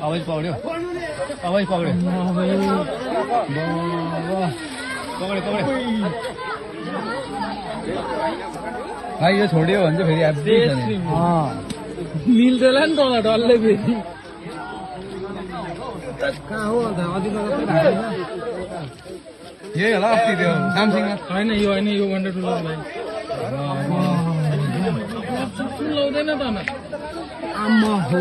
आवाज पकड़ो आवाज पकड़ो पकड़े पकड़े भाई यो छोडियो भने चाहिँ फेरि एब्बी छ नि मिल्दैन नि त डल्लै फेरि कहाँ हो अन्त अधिक यही होला अस्ति त्यो सामसिङ होइन यो होइन यो वन्डरफुल भाइ लाउँदैन त आमा हो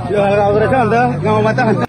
यो हल्का रहेछ अन्त गाउँमा त